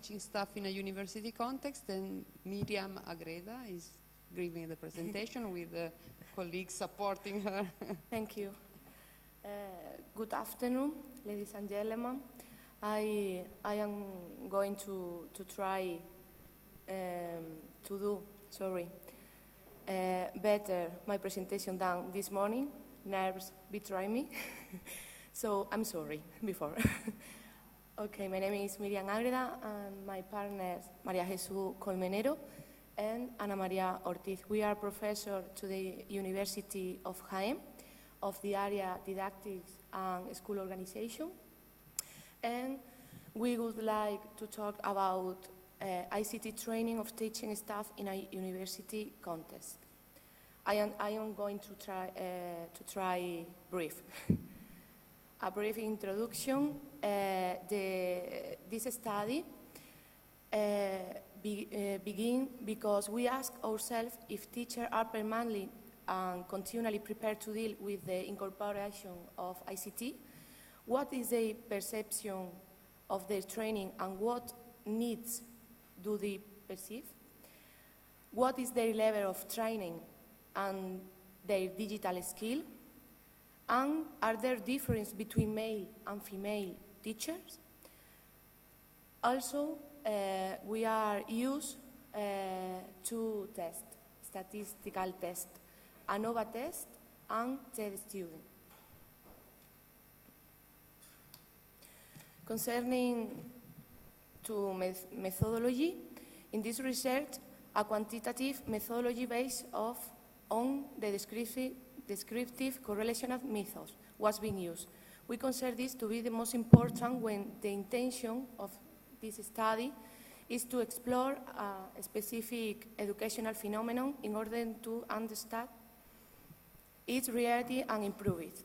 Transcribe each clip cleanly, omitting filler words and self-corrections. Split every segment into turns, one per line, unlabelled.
teaching staff in a university context, and Miriam Agreda is giving the presentation with colleagues supporting her.
Thank you. Good afternoon, ladies and gentlemen. I am going to try to do better my presentation than this morning. Nerves betray me, so I'm sorry before. Okay, my name is Miriam Agreda, and my partners María Jesús Colmenero and María Ortiz. We are professors to the University of Jaén of the area Didactics and School Organization, and we would like to talk about ICT training of teaching staff in a university context. I am going to try brief. A brief introduction. This study begin because we ask ourselves if teachers are permanently and continually prepared to deal with the incorporation of ICT. What is the perception of their training and what needs do they perceive? What is their level of training and their digital skill? And are there differences between male and female teachers? Also, we are used to test, statistical test, ANOVA test, and TED student. Concerning to methodology, in this research, a quantitative methodology based on the descriptive correlational methods was being used. We consider this to be the most important when the intention of this study is to explore a specific educational phenomenon in order to understand its reality and improve it.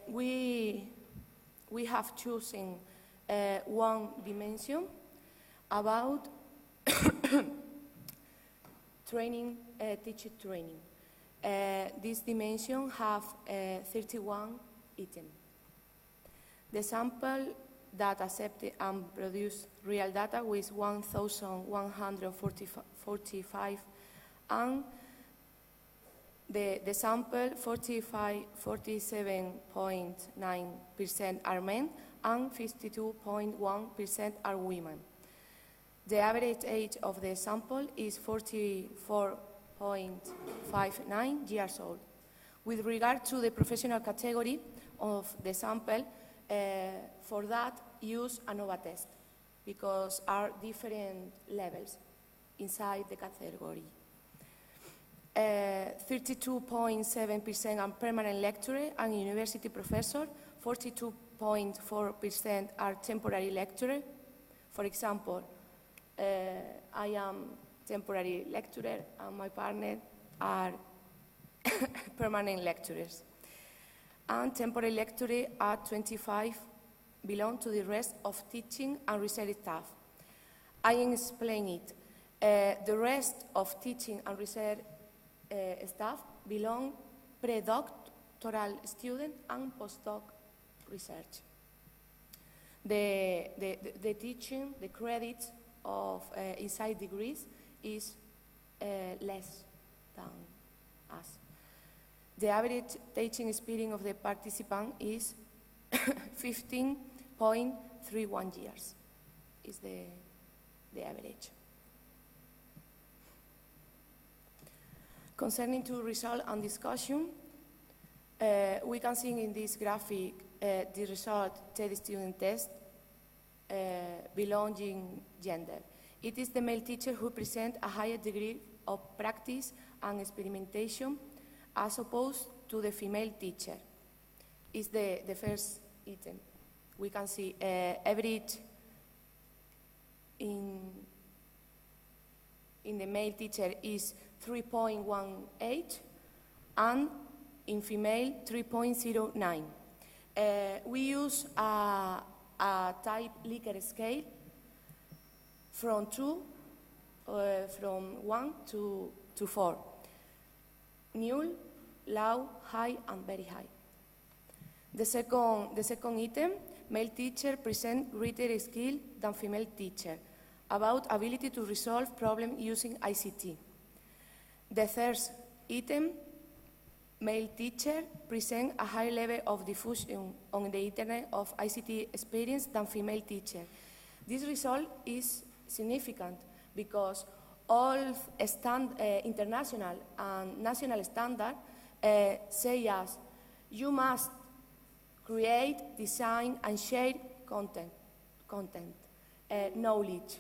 We have chosen one dimension about training, teacher training. This dimension have 31 items. The sample that accepted and produced real data with 1,145 and the sample 47.9% are men and 52.1% are women. The average age of the sample is 44.59 years old. With regard to the professional category of the sample, for that use ANOVA test because are different levels inside the category. 32.7% are permanent lecturer and university professor, 42.4% are temporary lecturer. For example, I am temporary lecturer and my partner are permanent lecturers. And temporary lecturers are 25 belong to the rest of teaching and research staff. I explain it. The rest of teaching and research staff belong pre-doctoral student and postdoc research. The teaching, the credits of inside degrees is less than us. The average teaching experience of the participant is 15.31 years, is the average. Concerning to result and discussion, we can see in this graphic the result TED student test belonging gender. It is the male teacher who presents a higher degree of practice and experimentation as opposed to the female teacher. Is the first item. We can see average in the male teacher is 3.18 and in female 3.09. We use a type Likert scale from 1 to 4. Null, low, high, and very high. The second item, male teacher present greater skill than female teacher about ability to resolve problems using ICT. The third item, male teacher present a higher level of diffusion on the internet of ICT experience than female teacher. This result is significant because all international and national standards say us, you must create, design, and share content, knowledge,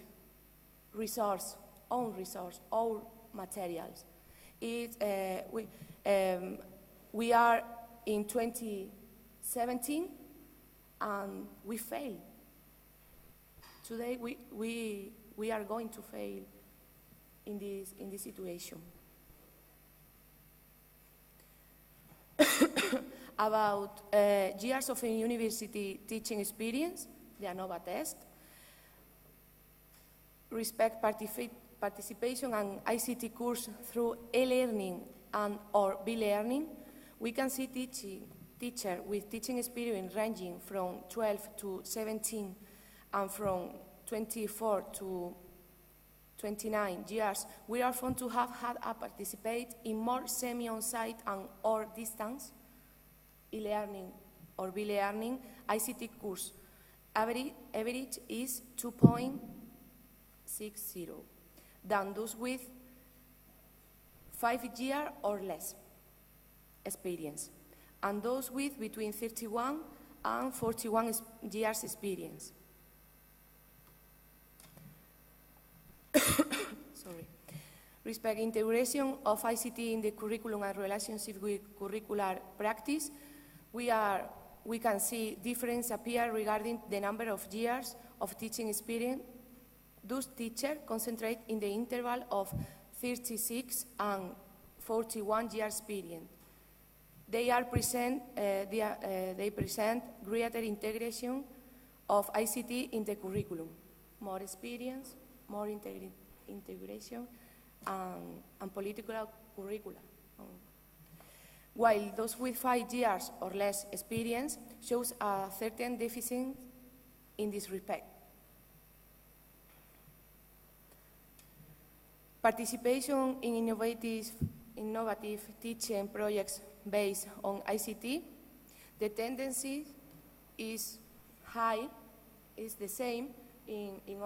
own materials. We are in 2017 and we fail. Today we are going to fail in this situation. About years of a university teaching experience, the ANOVA test, respect participation and ICT course through e-learning and or be-learning, we can see teacher with teaching experience ranging from 12 to 17 and from 24 to 29 years. We are found to have had a participate in more semi-on-site and or distance e-learning or be-learning ICT course. Average is 2.60 than those with 5 years or less experience, and those with between 31 and 41 years experience. Sorry. Respect integration of ICT in the curriculum and relationship with curricular practice, we can see difference appear regarding the number of years of teaching experience. Those teachers concentrate in the interval of 36 and 41 years experience. They present greater integration of ICT in the curriculum, more experience, more integration, and political curricula. While those with 5 years or less experience shows a certain deficit in this respect. Participation in innovative teaching projects based on ICT, the tendency is high, is the same in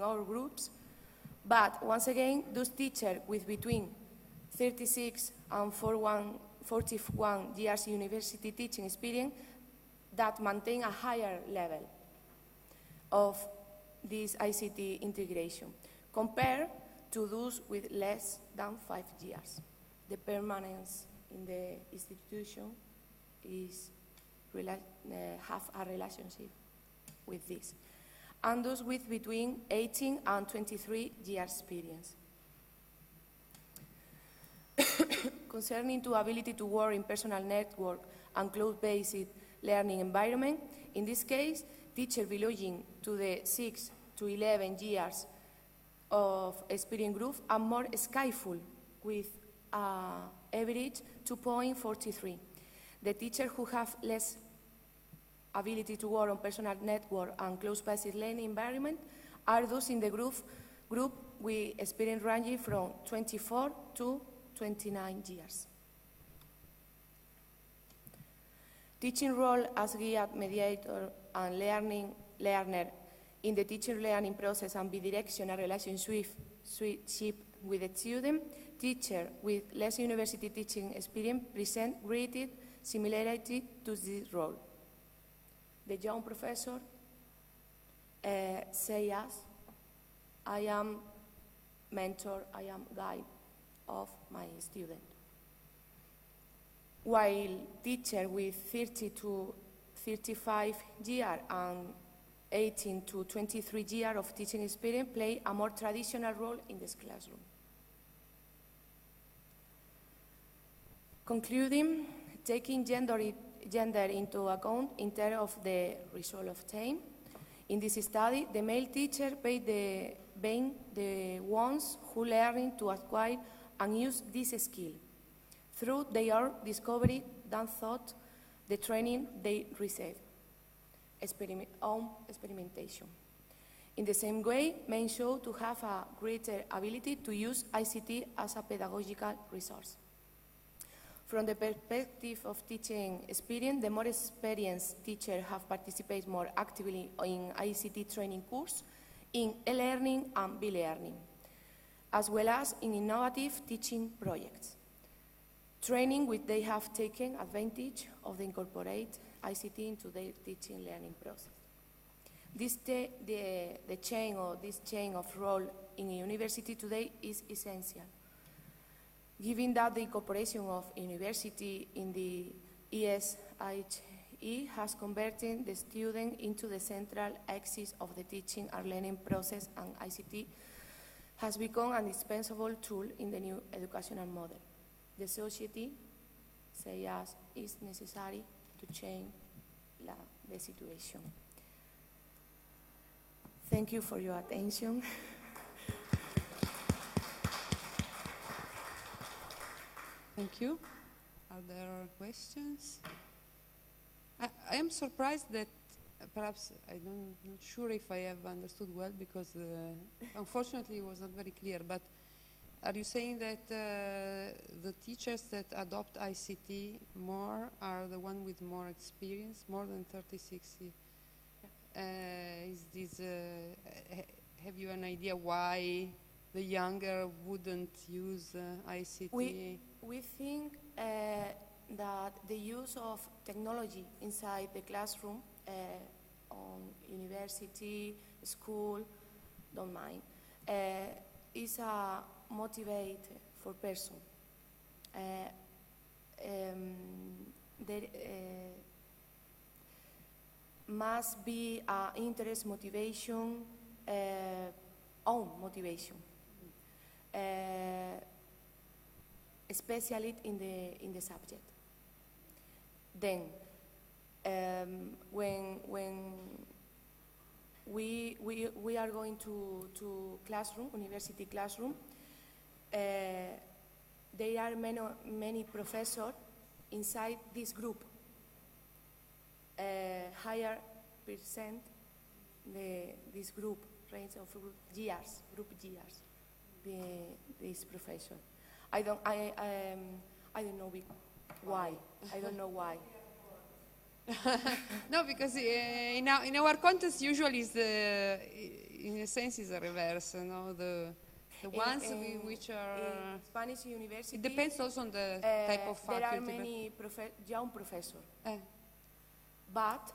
all groups, but once again, those teachers with between 36 and 41 years university teaching experience that maintain a higher level of this ICT integration compared to those with less than 5 years. The permanence in the institution have a relationship with this. And those with between 18 and 23 years experience. Concerning to ability to work in personal network and cloud-based learning environment, in this case, teachers belonging to the 6 to 11 years of experience group are more skillful with average 2.43. The teachers who have less ability to work on personal network and close-based learning environment are those in the group with experience ranging from 24 to 29 years. Teaching role as guide, mediator, and learner in the teacher learning process and bidirectional relationship with the student, teacher with less university teaching experience present greater similarity to this role. The young professor say us, I am mentor, I am guide of my student. While teacher with 30 to 35 years and 18 to 23 years of teaching experience play a more traditional role in this classroom. Concluding, taking gender into account in terms of the result obtained, in this study, the male teacher being the ones who learn to acquire and use this skill through their discovery than thought the training they receive. own experimentation. In the same way, men show to have a greater ability to use ICT as a pedagogical resource. From the perspective of teaching experience, the more experienced teachers have participated more actively in ICT training course, in e-learning and be-learning, as well as in innovative teaching projects. Training which they have taken advantage of the incorporate ICT into their teaching learning process. This chain of role in a university today is essential. Given that the incorporation of university in the ESHE has converted the student into the central axis of the teaching and learning process, and ICT has become an indispensable tool in the new educational model. The society says it's necessary to change the situation. Thank you for your attention.
Thank you. Are there questions? I am surprised that perhaps I'm not sure if I have understood well, because unfortunately it was not very clear, but are you saying that the teachers that adopt ICT more are the ones with more experience, more than 30, 60? Is this, have you an idea why the younger wouldn't use ICT?
We think that the use of technology inside the classroom, on university, school, don't mind, is a motivate for person. There must be interest, motivation, own motivation, especially in the subject. Then, when we are going to classroom, university classroom, there are many professors inside this group. Higher percent this group range of group years, this professor. I don't know why. I don't know why.
No, because in our context usually is in a sense is a reverse. No, the ones which are
in Spanish university.
It depends also on the type of faculty.
There are many young professors, but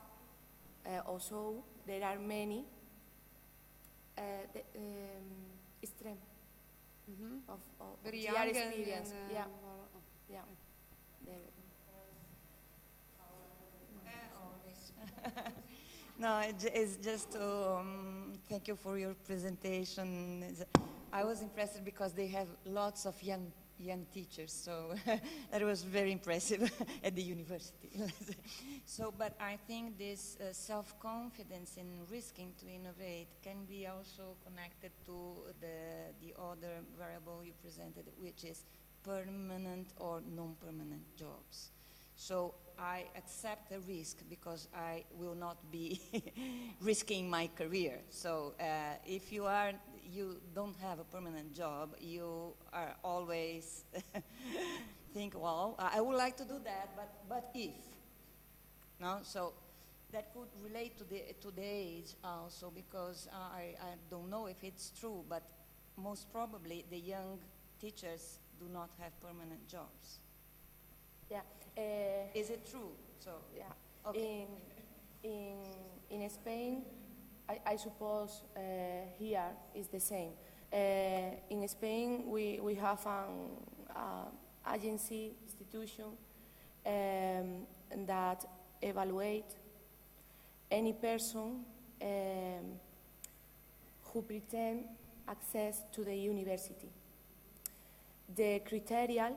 also there are many extreme of
very
young
young
experience.
And,
yeah.
No, it's just to thank you for your presentation. I was impressed because they have lots of young teachers, so that was very impressive at the university. So, but I think this self-confidence in risking to innovate can be also connected to the other variable you presented, which is permanent or non-permanent jobs. So I accept the risk because I will not be risking my career. So if you don't have a permanent job, you are always think, well, I would like to do that, but if, no? So that could relate to the age also, because I don't know if it's true, but most probably the young teachers do not have permanent jobs.
Yeah.
Is it true? So
yeah.
Okay.
In Spain, I suppose here is the same. In Spain, we have an agency institution that evaluate any person who pretend access to the university. The criteria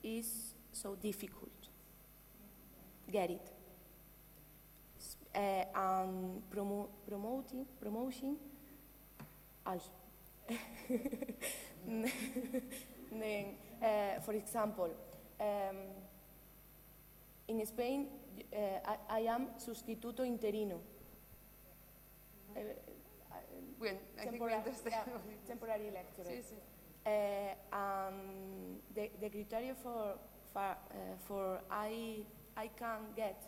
is so difficult. Get it. And promoting also. Then, for example, in Spain, I am sustituto interino.
I think we understand.
yeah, temporary lecturer.
Sì, sì.
The criteria for I can get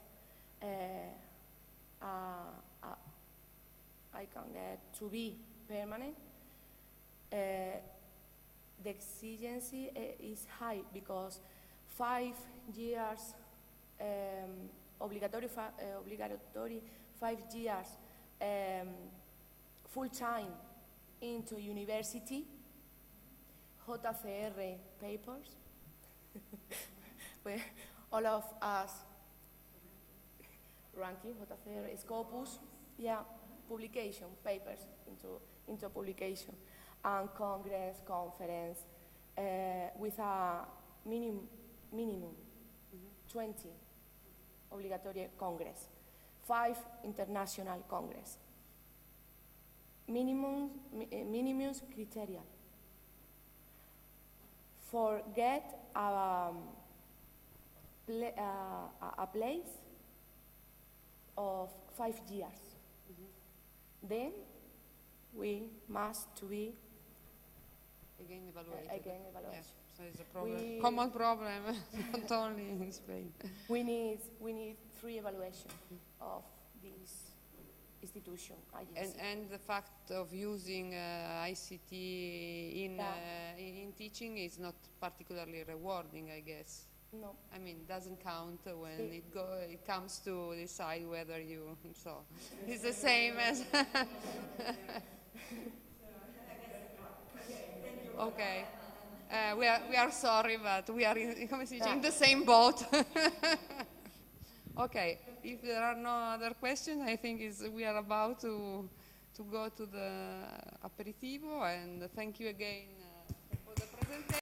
I can get to be permanent. The exigency is high because 5 years obligatory 5 years full time into university, JCR papers. Where all of us ranking JCR Scopus, yeah, publication papers into publication, and congress conference with a minimum 20 obligatory congress, 5 international congress. Minimum criteria for get a place of 5 years. Then we must to be
Again evaluated.
evaluation.
Yeah. So it's a problem, common problem, not only in Spain.
We need 3 evaluations of this institution.
And the fact of using ICT in teaching is not particularly rewarding, I guess.
No.
I mean, doesn't count when it comes to decide whether you. So it's the same as. Okay. We are sorry, but we are in the same boat. Okay. If there are no other questions, I think we are about to go to the aperitivo, and thank you again for the presentation.